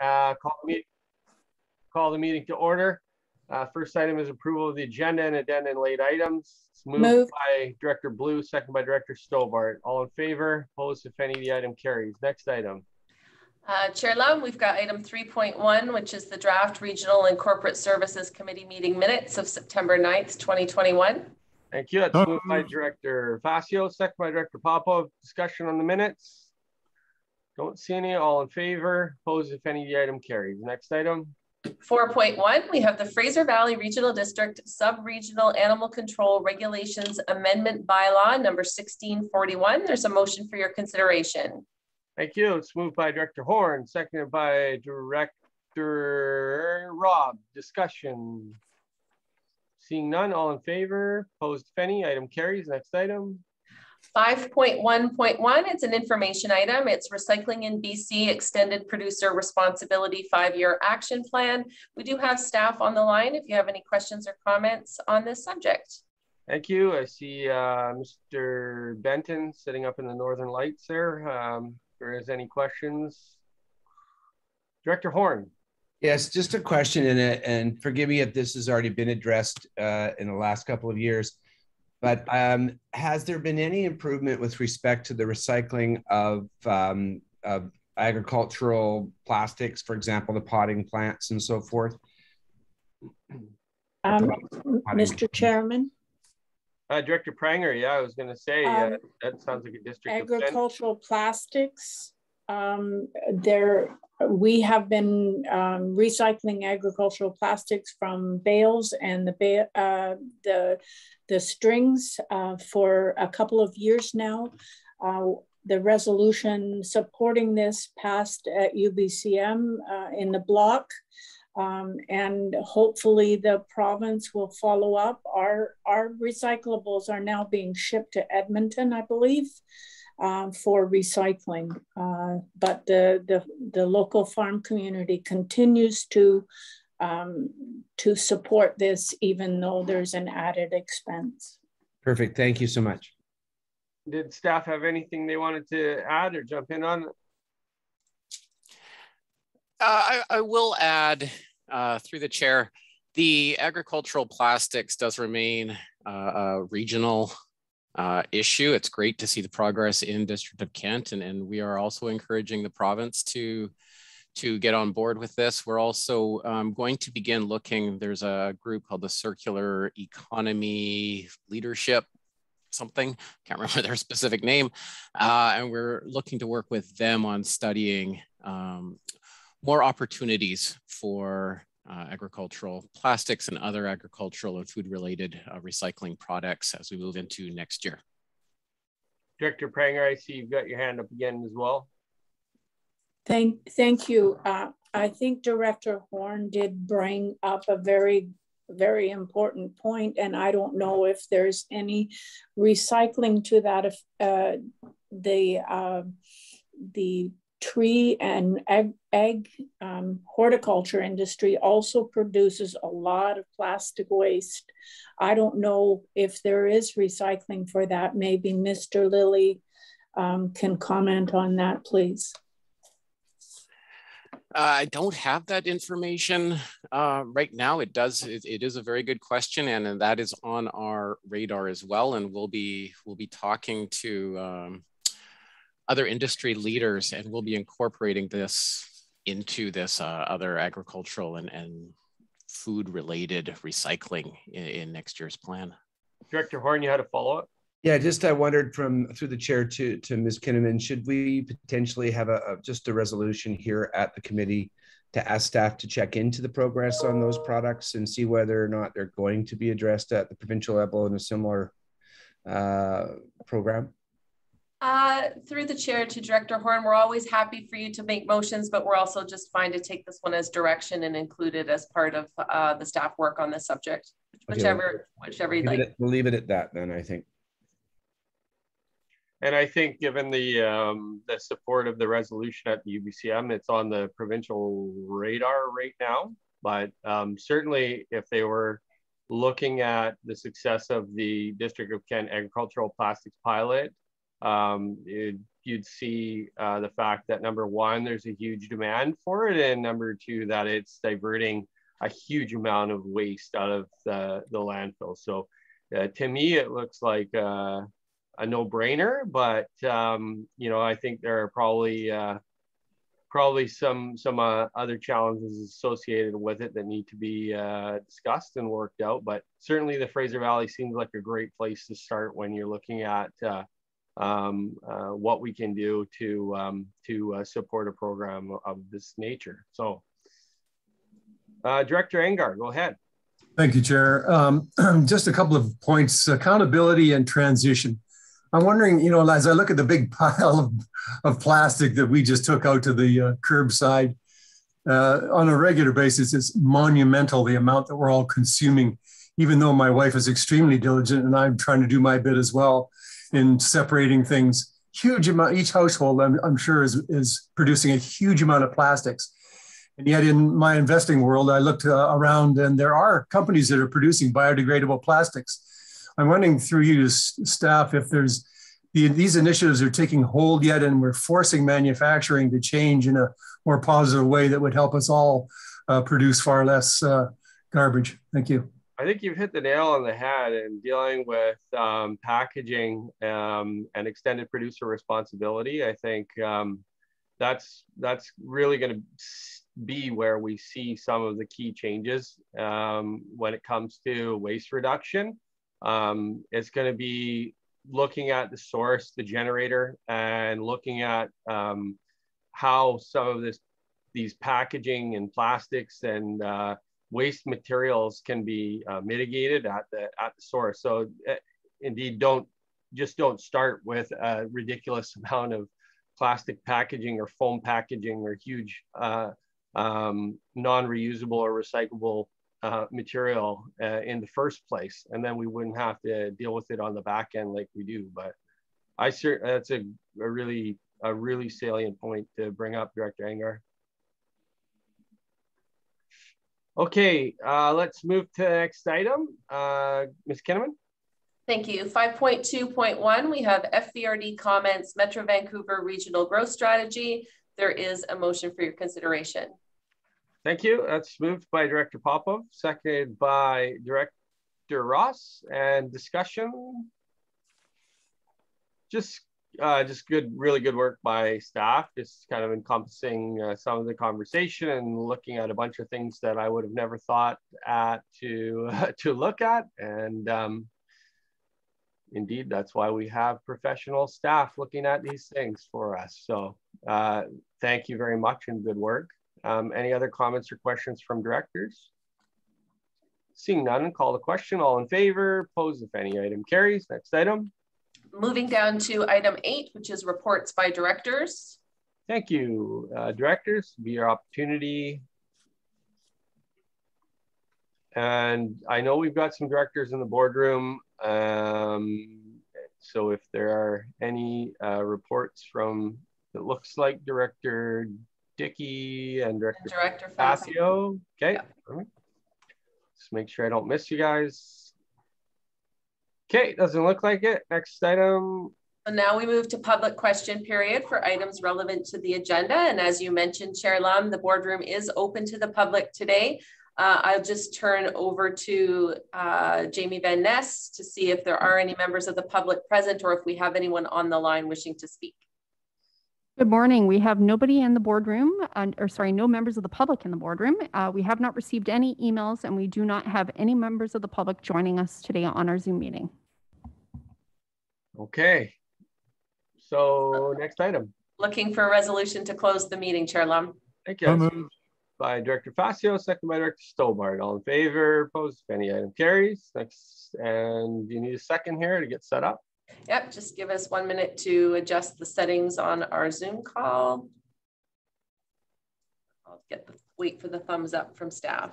Call the meeting to order. First item is approval of the agenda and addenda and late items. It's moved Move. by Director Blue, second by Director Stobart. All in favor? Opposed? If any, the item carries. Next item. Chair Lum, we've got item 3.1, which is the draft Regional and Corporate Services Committee meeting minutes of September 9th, 2021. Thank you. That's moved by Director Facio, second by Director Popov. Discussion on the minutes. Don't see any. All in favor? Opposed? If any, the item carries. Next item. 4.1, we have the Fraser Valley Regional District Sub-Regional Animal Control Regulations Amendment Bylaw number 1641. There's a motion for your consideration. Thank you. It's moved by Director Horn, seconded by Director Robb. Discussion. Seeing none, all in favor? Opposed, if any, item carries. Next item. 5.1.1, it's an information item. It's Recycling in BC Extended Producer Responsibility 5-Year Action Plan. We do have staff on the line if you have any questions or comments on this subject. Thank you. I see Mr. Benton sitting up in the Northern Lights there. If there is any questions. Director Horn. Yes, just a question in it, and forgive me if this has already been addressed in the last couple of years. But has there been any improvement with respect to the recycling of agricultural plastics, for example, the potting plants and so forth? Mr. Chairman. Director Pranger, yeah, I was going to say that sounds like a district. Agricultural plastics. We have been recycling agricultural plastics from bales and the strings for a couple of years now. The resolution supporting this passed at UBCM in the block, and hopefully the province will follow up. Our recyclables are now being shipped to Edmonton, I believe, for recycling, but the local farm community continues to support this, even though there's an added expense. Perfect. Thank you so much. Did staff have anything they wanted to add or jump in on? I will add, through the chair, the agricultural plastics does remain a regional issue. It's great to see the progress in District of Kent, and we are also encouraging the province to get on board with this. We're also going to begin looking, there's a group called the Circular Economy Leadership something, can't remember their specific name, and we're looking to work with them on studying more opportunities for agricultural plastics and other agricultural and food-related recycling products as we move into next year. Director Pranger, I see you've got your hand up again as well. Thank you. I think Director Horn did bring up a very, very important point, and I don't know if there's any recycling to that. If the tree and egg horticulture industry also produces a lot of plastic waste. I don't know if there is recycling for that. Maybe Mr. Lilly can comment on that, please. I don't have that information right now. It is a very good question, and that is on our radar as well. And we'll be talking to other industry leaders, and we'll be incorporating this into this other agricultural and food-related recycling in next year's plan. Director Horn, you had a follow-up? Yeah, just I wondered through the chair to Ms. Kinnaman, should we potentially have just a resolution here at the committee to ask staff to check into the progress on those products and see whether or not they're going to be addressed at the provincial level in a similar program? Through the chair to Director Horn, we're always happy for you to make motions, but we're also just fine to take this one as direction and include it as part of the staff work on this subject, whichever you'd like. We'll leave it at that then, I think. And I think given the support of the resolution at the UBCM, it's on the provincial radar right now. But certainly if they were looking at the success of the District of Kent agricultural plastics pilot, it'd you'd see the fact that number one, there's a huge demand for it, and number two, that it's diverting a huge amount of waste out of the landfill. So to me, it looks like a no-brainer, but you know, I think there are probably some other challenges associated with it that need to be discussed and worked out. But certainly the Fraser Valley seems like a great place to start when you're looking at what we can do to support a program of this nature. So Director Engar, go ahead. Thank you, Chair. Just a couple of points: accountability and transition. I'm wondering, you know, as I look at the big pile of plastic that we just took out to the curbside on a regular basis, it's monumental, the amount that we're all consuming, even though my wife is extremely diligent and I'm trying to do my bit as well in separating things. Huge amount, each household I'm sure is producing a huge amount of plastics. And yet in my investing world, I looked around and there are companies that are producing biodegradable plastics. I'm wondering through you to staff if there's these initiatives are taking hold yet and we're forcing manufacturing to change in a more positive way that would help us all produce far less garbage. Thank you. I think you've hit the nail on the head in dealing with packaging and extended producer responsibility. I think that's really going to be where we see some of the key changes when it comes to waste reduction. It's going to be looking at the source, the generator, and looking at how some of these packaging and plastics and waste materials can be mitigated at the source. So indeed, don't start with a ridiculous amount of plastic packaging or foam packaging or huge non-reusable or recyclable material in the first place, and then we wouldn't have to deal with it on the back end like we do. But that's a really salient point to bring up, Director Engar. Okay, let's move to the next item. Ms. Kinnaman. Thank you. 5.2.1, we have FVRD comments, Metro Vancouver Regional Growth Strategy. There is a motion for your consideration. Thank you. That's moved by Director Popov, seconded by Director Ross. And discussion. Just really good work by staff, just kind of encompassing some of the conversation and looking at a bunch of things that I would have never thought to look at. And indeed, that's why we have professional staff looking at these things for us. So thank you very much and good work. Any other comments or questions from directors? Seeing none, call the question. All in favor, opposed if any. Item carries. Next item. Moving down to item 8, which is reports by directors. Thank you. Directors, be your opportunity. And I know we've got some directors in the boardroom. So if there are any reports from, it looks like Director Dickey and Director Facio. Okay. Yeah. Just make sure I don't miss you guys. Okay, doesn't look like it. Next item. So now we move to public question period for items relevant to the agenda. And as you mentioned, Chair Lum, the boardroom is open to the public today. I'll just turn over to Jamie Van Ness to see if there are any members of the public present or if we have anyone on the line wishing to speak. Good morning. We have nobody in the boardroom, no members of the public in the boardroom. We have not received any emails and we do not have any members of the public joining us today on our Zoom meeting. Okay. So next item. Looking for a resolution to close the meeting, Chair Lum. Thank you. By Director Facio, second by Director Stobart. All in favor, opposed if any. Item carries. Next, and you need a second here to get set up. Yep, just give us 1 minute to adjust the settings on our Zoom call. I'll wait for the thumbs up from staff.